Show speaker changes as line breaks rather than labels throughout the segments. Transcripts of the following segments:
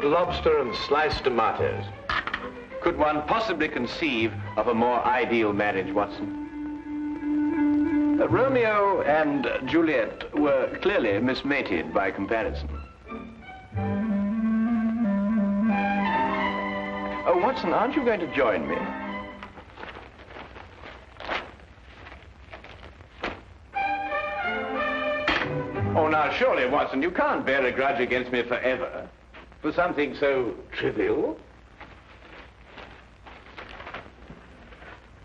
Lobster and sliced tomatoes. Could one possibly conceive of a more ideal marriage, Watson? Romeo and Juliet were clearly mismated by comparison. Oh, Watson, aren't you going to join me? Oh, now, surely, Watson, you can't bear a grudge against me forever. For something so trivial?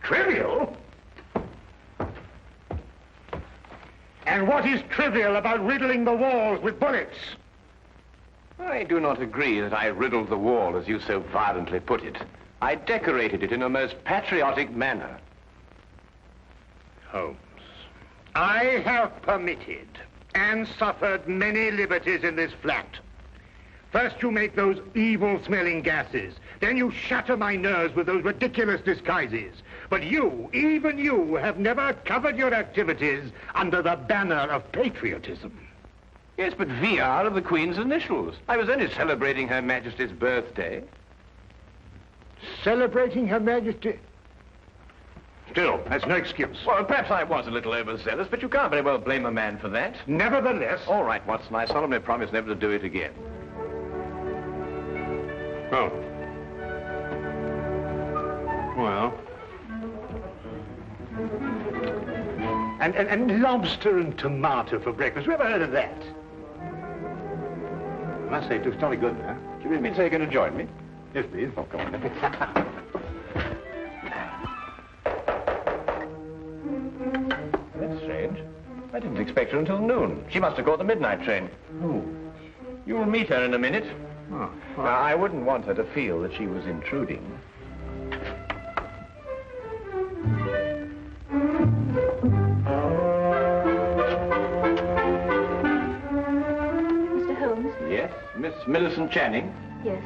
Trivial? And what is trivial about riddling the walls with bullets?
I do not agree that I riddled the wall, as you so violently put it. I decorated it in a most patriotic manner.
Holmes, I have permitted and suffered many liberties in this flat. First you make those evil-smelling gases. Then you shatter my nerves with those ridiculous disguises. But you, even you, have never covered your activities under the banner of patriotism.
Yes, but VR are the Queen's initials. I was only celebrating Her Majesty's birthday.
Celebrating Her Majesty? Still, that's no excuse.
Well, perhaps I was a little overzealous, but you can't very well blame a man for that.
Nevertheless...
All right, Watson, I solemnly promise never to do it again.
Oh. Well. And lobster and tomato for breakfast. You ever heard of that? I must say, it looks jolly good, huh?
Do you really mean to say you're going to join me?
Yes, please.
Oh, come on then. That's strange. I didn't expect her until noon. She must have caught the midnight train.
Oh.
You'll meet her in a minute.
Oh.
Now, I wouldn't want her to feel that she was intruding.
Mr. Holmes?
Yes, Miss Millicent Channing?
Yes.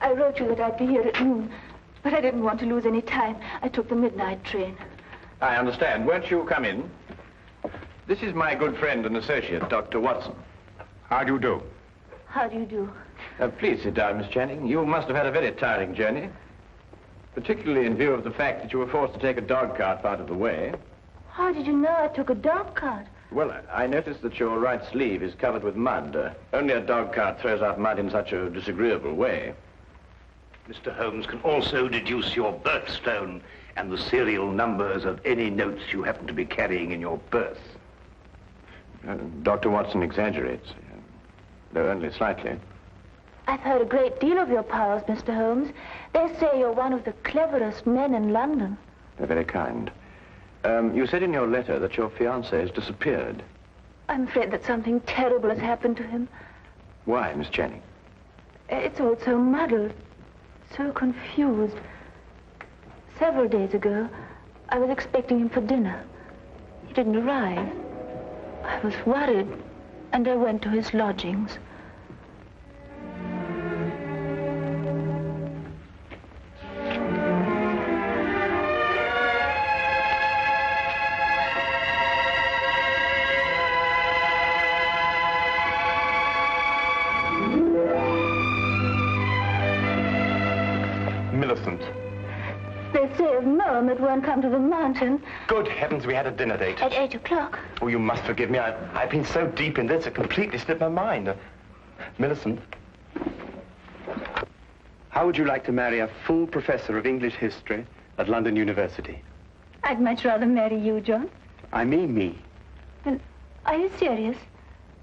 I wrote you that I'd be here at noon, but I didn't want to lose any time. I took the midnight train.
I understand. Won't you come in? This is my good friend and associate, Dr. Watson.
How do you do?
How do you do?
Please sit down, Miss Channing. You must have had a very tiring journey, particularly in view of the fact that you were forced to take a dog cart out of the way.
How did you know I took a dog cart?
Well, I noticed that your right sleeve is covered with mud. Only a dog cart throws out mud in such a disagreeable way.
Mr. Holmes can also deduce your birthstone and the serial numbers of any notes you happen to be carrying in your purse.
Dr. Watson exaggerates, though only slightly.
I've heard a great deal of your powers, Mr. Holmes. They say you're one of the cleverest men in London.
They're very kind. You said in your letter that your fiancé has disappeared.
I'm afraid that something terrible has happened to him.
Why, Miss Channing?
It's all so muddled, so confused. Several days ago, I was expecting him for dinner. He didn't arrive. I was worried, and I went to his lodgings.
Millicent.
They say of Mom it won't come to the mountain.
Good heavens, we had a dinner date.
At 8 o'clock.
Oh, you must forgive me. I've been so deep in this, it completely slipped my mind. Millicent, how would you like to marry a full professor of English history at London University?
I'd much rather marry you, John.
I mean me.
Well, are you serious?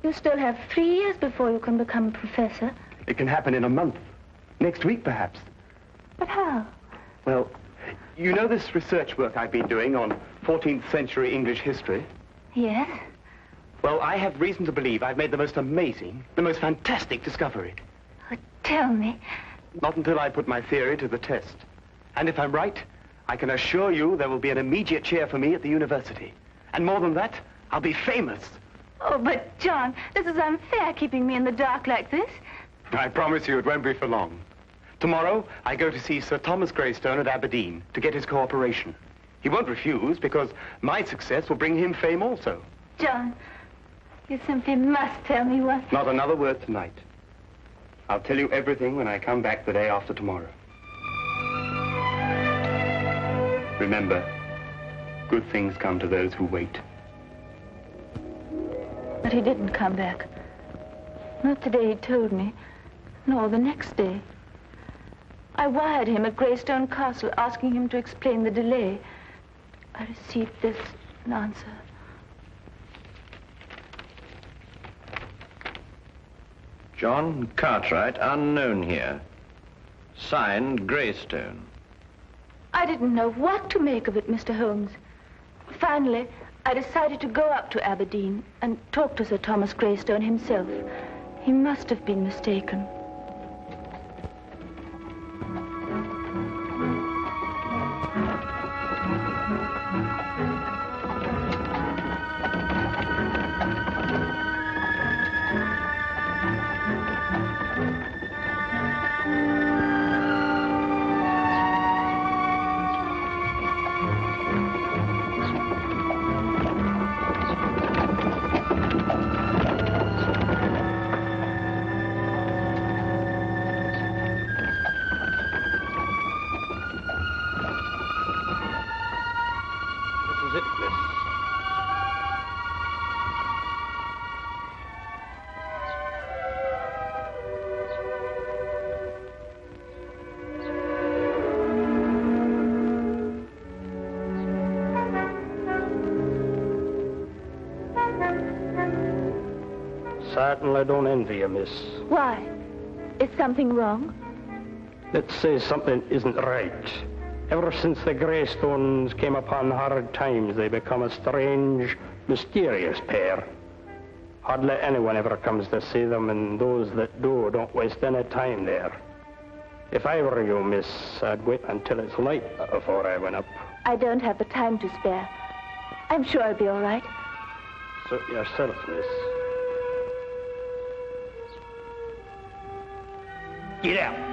You still have 3 years before you can become a professor.
It can happen in a month. Next week, perhaps.
But how?
Well, you know this research work I've been doing on 14th century English history?
Yes?
Well, I have reason to believe I've made the most amazing, the most fantastic discovery.
Oh, tell me.
Not until I put my theory to the test. And if I'm right, I can assure you there will be an immediate cheer for me at the university. And more than that,
I'll be famous.
Oh, but John, this is unfair, keeping me in the dark like this.
I promise you it won't be for long. Tomorrow, I go to see Sir Thomas Greystone at Aberdeen to get his cooperation. He won't refuse because my success will bring him fame also.
John, you simply must tell me what...
Not another word tonight. I'll tell you everything when I come back the day after tomorrow. Remember, good things come to those who wait.
But he didn't come back. Not the day he told me, nor the next day. I wired him at Greystone Castle asking him to explain the delay. I received this answer.
John Cartwright, unknown here. Signed, Greystone.
I didn't know what to make of it, Mr. Holmes. Finally, I decided to go up to Aberdeen and talk to Sir Thomas Greystone himself. He must have been mistaken.
Certainly don't envy you, miss.
Why? Is something wrong?
Let's say something isn't right. Ever since the Greystones came upon hard times, they become a strange, mysterious pair. Hardly anyone ever comes to see them, and those that do don't waste any time there. If I were you, miss, I'd wait until it's light before I went up.
I don't have the time to spare. I'm sure I'll be all right.
Suit yourself, miss.
Get out.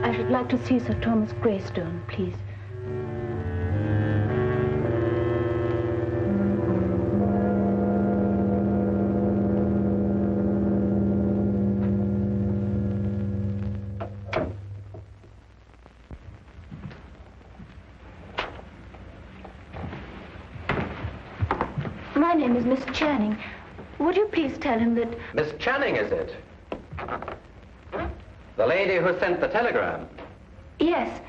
I'd like to see Sir Thomas Greystone, please. My name is Miss Channing. Would you please tell him that...
Miss Channing, is it? The lady who sent the telegram?
Yes.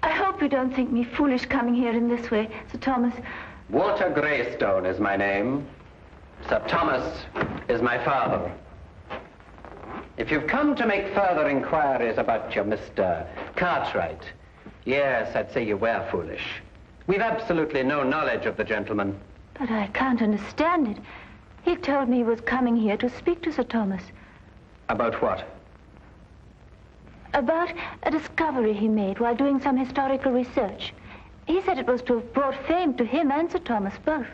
I hope you don't think me foolish coming here in this way, Sir Thomas.
Walter Greystone is my name. Sir Thomas is my father. If you've come to make further inquiries about your Mr. Cartwright, yes, I'd say you were foolish. We've absolutely no knowledge of the gentleman.
But I can't understand it. He told me he was coming here to speak to Sir Thomas.
About what?
About a discovery he made while doing some historical research. He said it was to have brought fame to him and Sir Thomas both.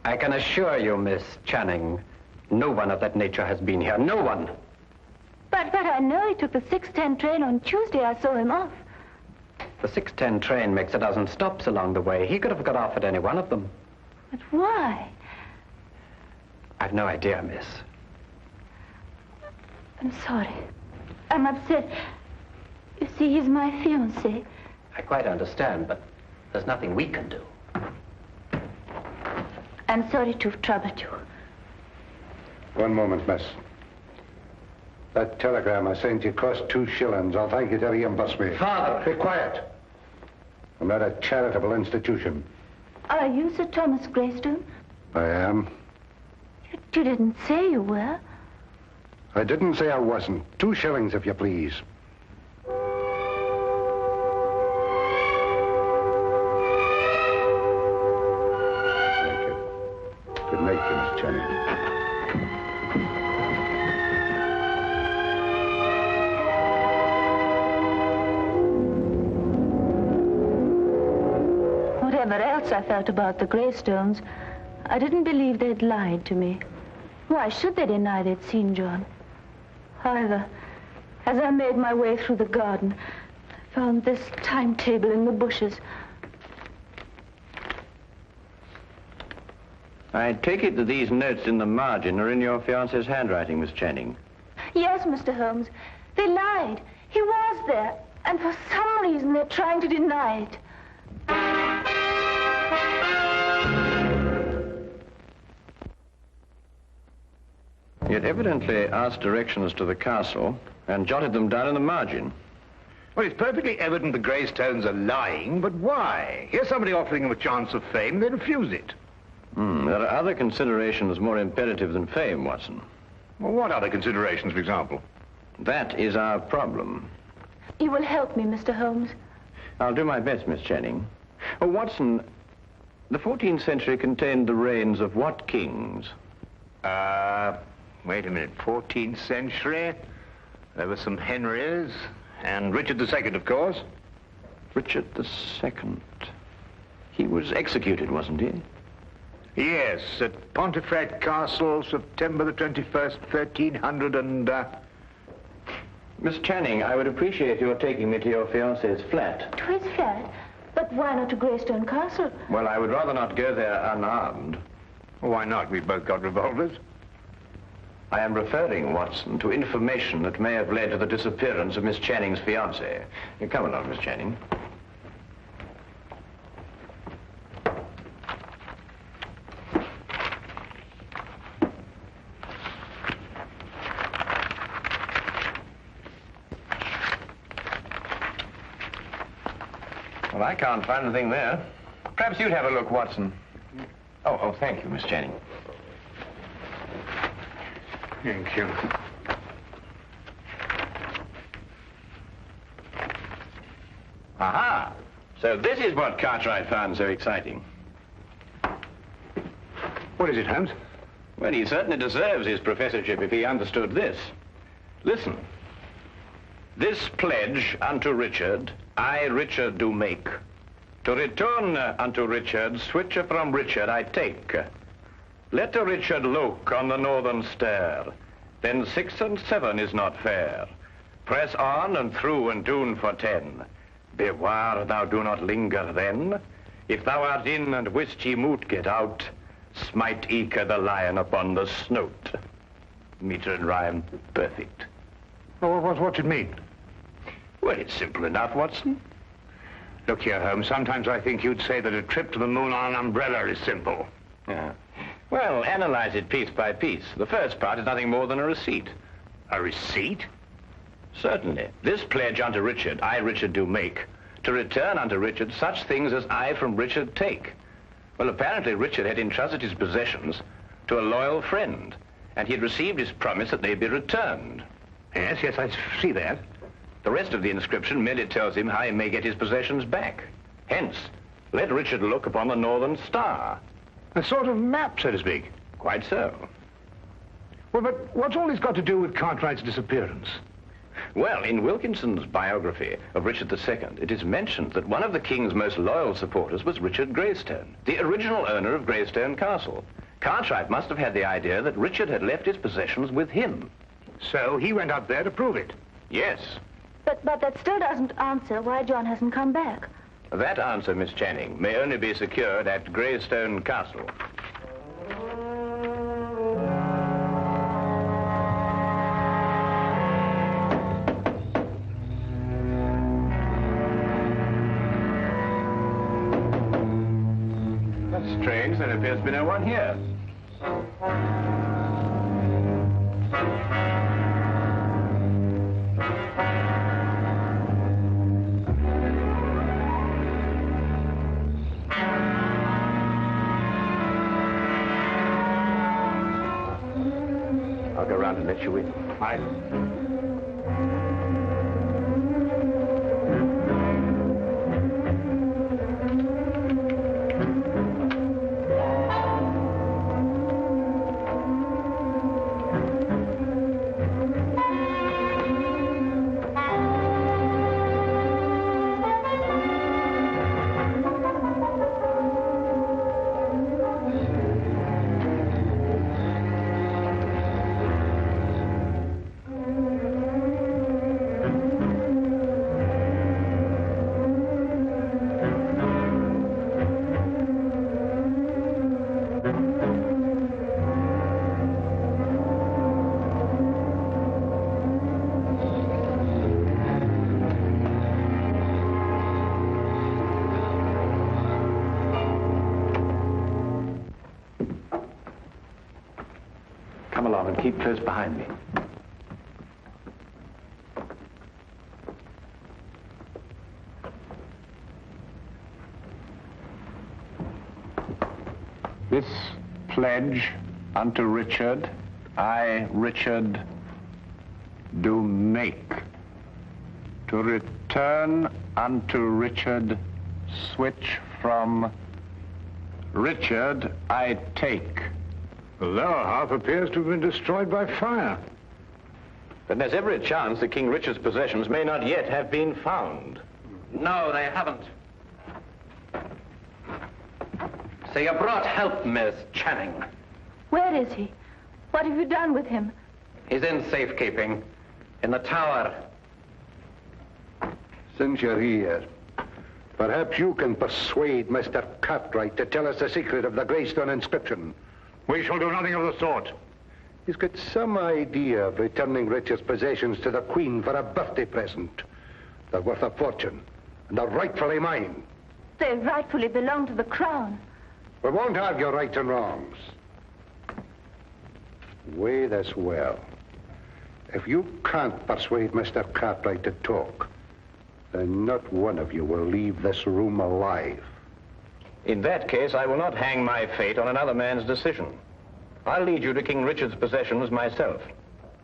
I can assure you, Miss Channing, no one of that nature has been here. No one.
But I know he took the 6:10 train on Tuesday. I saw him off.
The 6:10 train makes a dozen stops along the way. He could have got off at any one of them.
But why?
I've no idea, miss.
I'm sorry. I'm upset. You see, he's my fiancé.
I quite understand, but there's nothing we can do.
I'm sorry to have troubled you.
One moment, miss. That telegram I sent you cost 2 shillings. I'll thank you to reimburse me.
Father!
Be quiet. I'm not a charitable institution.
Are you Sir Thomas Greystone?
I am.
You didn't say you were.
I didn't say I wasn't. 2 shillings, if you please. Thank you. Good night, to Miss Channing.
Whatever else I felt about the Greystones, I didn't believe they'd lied to me. Why should they deny they'd seen John? However, as I made my way through the garden, I found this timetable in the bushes.
I take it that these notes in the margin are in your fiancé's handwriting, Miss Channing.
Yes, Mr. Holmes. They lied. He was there. And for some reason, they're trying to deny it.
He had evidently asked directions to the castle and jotted them down in the margin.
Well, it's perfectly evident the Greystones are lying, but why? Here's somebody offering them a chance of fame, they refuse it.
There are other considerations more imperative than fame, Watson.
Well, what other considerations, for example?
That is our problem.
You will help me, Mr. Holmes.
I'll do my best, Miss Channing. Oh, Watson, the 14th century contained the reigns of what kings?
Wait a minute. 14th century? There were some Henrys, and Richard II, of course.
Richard II. He was executed, wasn't he?
Yes, at Pontefract Castle, September the 21st, 1300 and...
Miss Channing, I would appreciate your taking me to your fiancé's flat.
To his flat? But why not to Greystone Castle?
Well, I would rather not go there unarmed.
Why not? We've both got revolvers.
I am referring, Watson, to information that may have led to the disappearance of Miss Channing's fiancé. Come along, Miss Channing. Well, I can't find anything there. Perhaps you'd have a look, Watson. Oh, thank you, Miss Channing.
Thank you.
Aha! So this is what Cartwright found so exciting.
What is it, Holmes?
Well, he certainly deserves his professorship if he understood this. Listen. This pledge unto Richard, I, Richard, do make. To return unto Richard, switcher from Richard I take. Let a Richard look on the northern stair, then 6 and 7 is not fair. Press on and through and doon for 10. Beware thou do not linger then. If thou art in and wist ye moot get out, smite eke the lion upon the snout. Meter and rhyme perfect.
Well, what's it mean?
Well, it's simple enough, Watson.
Look here, Holmes, sometimes I think you'd say that a trip to the moon on an umbrella is simple.
Yeah. Well, analyze it piece by piece. The first part is nothing more than a receipt.
A receipt?
Certainly. This pledge unto Richard, I, Richard, do make, to return unto Richard such things as I from Richard take. Well, apparently Richard had entrusted his possessions to a loyal friend, and he had received his promise that they be returned.
Yes, I see that.
The rest of the inscription merely tells him how he may get his possessions back. Hence, let Richard look upon the northern star.
A sort of map, so to speak.
Quite so.
Well, but what's all this got to do with Cartwright's disappearance?
Well, in Wilkinson's biography of Richard II, it is mentioned that one of the king's most loyal supporters was Richard Greystone, the original owner of Greystone Castle. Cartwright must have had the idea that Richard had left his possessions with him.
So he went up there to prove it?
Yes.
But that still doesn't answer why John hasn't come back.
That answer, Miss Channing, may only be secured at Greystone Castle. That's strange. There appears to be no one here. I'll go round and let you in.
Aye.
Come along and keep close behind me. This pledge unto Richard, I, Richard, do make, to return unto Richard, switch from Richard, I take.
The lower half appears to have been destroyed by fire.
Then there's every chance that King Richard's possessions may not yet have been found.
No, they haven't. So you brought help, Miss Channing.
Where is he? What have you done with him?
He's in safekeeping, in the tower.
Since you're here, perhaps you can persuade Mr. Cartwright to tell us the secret of the Greystone inscription.
We shall do nothing of the sort.
He's got some idea of returning Richard's possessions to the Queen for a birthday present. They're worth a fortune, and are rightfully mine.
They rightfully belong to the crown.
We won't argue rights and wrongs. Weigh this well. If you can't persuade Mr. Cartwright to talk, then not one of you will leave this room alive.
In that case, I will not hang my fate on another man's decision. I'll lead you to King Richard's possessions myself.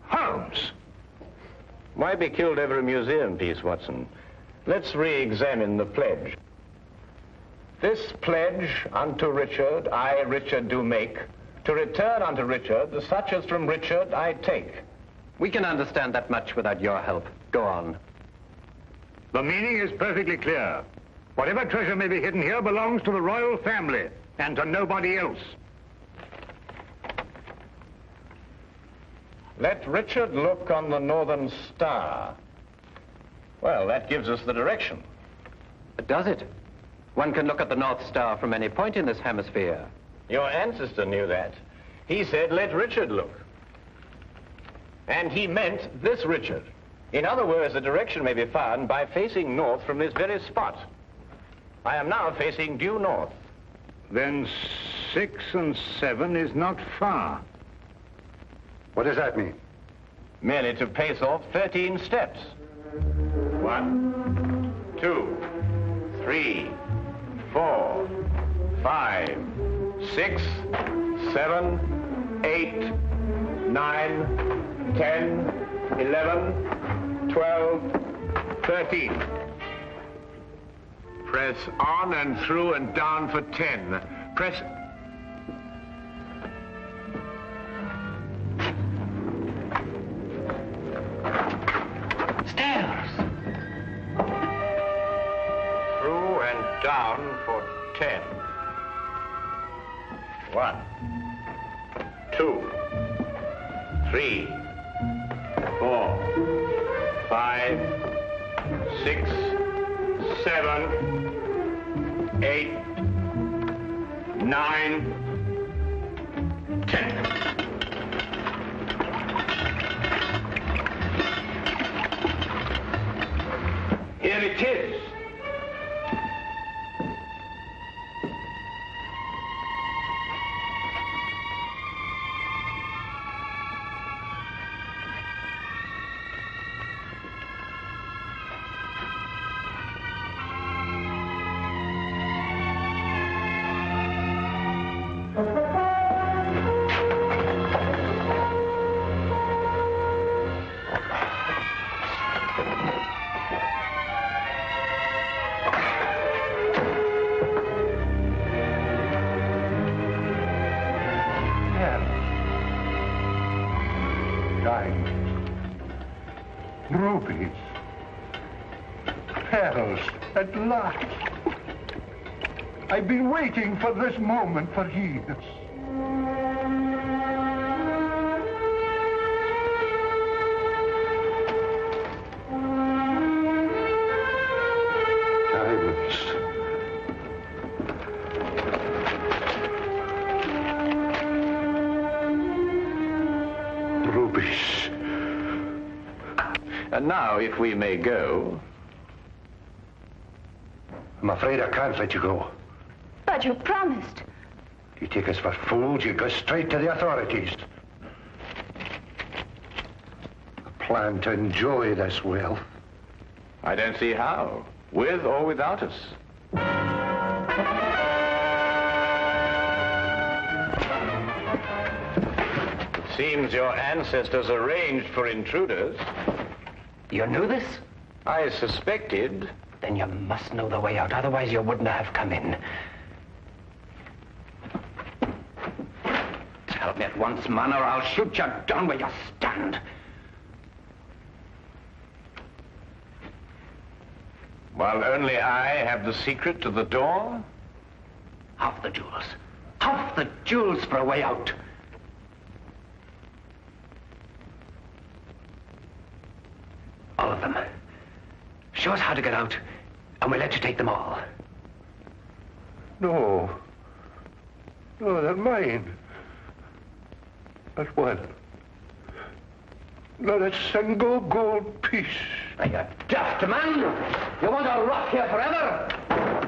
Holmes!
Why be killed over a museum piece, Watson? Let's re-examine the pledge. This pledge unto Richard, I, Richard, do make, to return unto Richard the such as from Richard I take.
We can understand that much without your help. Go on.
The meaning is perfectly clear. Whatever treasure may be hidden here belongs to the royal family and to nobody else.
Let Richard look on the northern star. Well, that gives us the direction.
Does it? One can look at the North Star from any point in this hemisphere.
Your ancestor knew that. He said, let Richard look. And he meant this Richard. In other words, the direction may be found by facing north from this very spot. I am now facing due north.
Then 6 and 7 is not far.
What does that mean?
Merely to pace off 13 steps. 1, 2, 3, 4, 5, 6, 7, 8, 9, 10, 11, 12, 13. Press on and through and down for 10. Press...
Stairs!
Through and down for 10. 1, 2, 3, 4, 5, 6, 7, 8, 9, 10. Here it is.
Rubies. Pearls, at last. I've been waiting for this moment for years. Diamonds. Rubies.
And now, if we may go.
I'm afraid I can't let you go.
But you promised.
You take us for fools, you go straight to the authorities. I plan to enjoy this wealth.
I don't see how, with or without us. It seems your ancestors arranged for intruders.
You knew this?
I suspected.
Then you must know the way out, otherwise you wouldn't have come in. Tell me at once, man, or I'll shoot you down where you stand.
While only I have the secret to the door?
Half the jewels. Half the jewels for a way out. All of them. Show us how to get out, and we'll let you take them all.
No. No, they're mine. Not one. Not a single gold piece.
Are you daft, man? You want to rot here forever?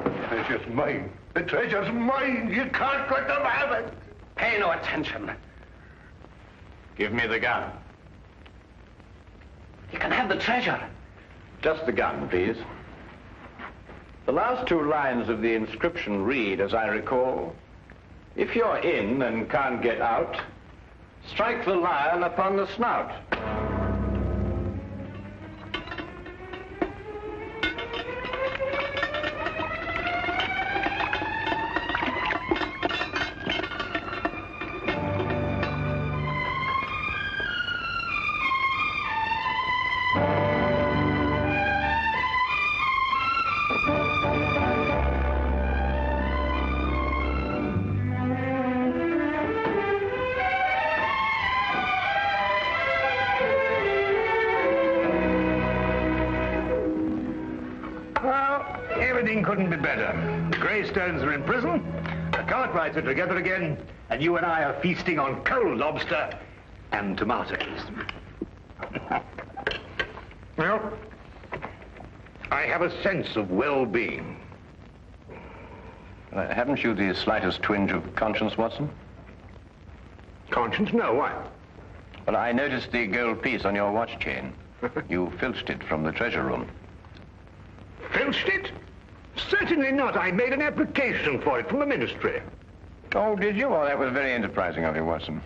The treasure's mine. The treasure's mine. You can't let them have it.
Pay no attention.
Give me the gun.
You can have the treasure.
Just the gun, please. The last two lines of the inscription read, as I recall, if you're in and can't get out, strike the lion upon the snout.
Everything couldn't be better. The Greystones are in prison, the Cartwrights are together again, and you and I are feasting on cold lobster and tomatoes. Well, I have a sense of well-being.
Haven't you the slightest twinge of conscience, Watson?
Conscience? No, why?
Well, I noticed the gold piece on your watch chain. You filched it from the treasure room.
Filched it? Certainly not. I made an application for it from the ministry.
Oh, did you? Oh, that was very enterprising of you, Watson.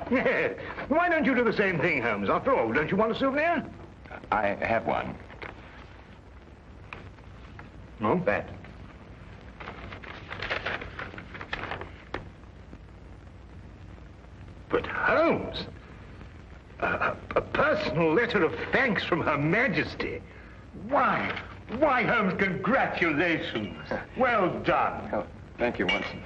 Yes. Why don't you do the same thing, Holmes? After all, don't you want a souvenir?
I have one.
Oh, that. But Holmes, a personal letter of thanks from Her Majesty. Why, Holmes, congratulations. Well done.
Oh, thank you, Watson.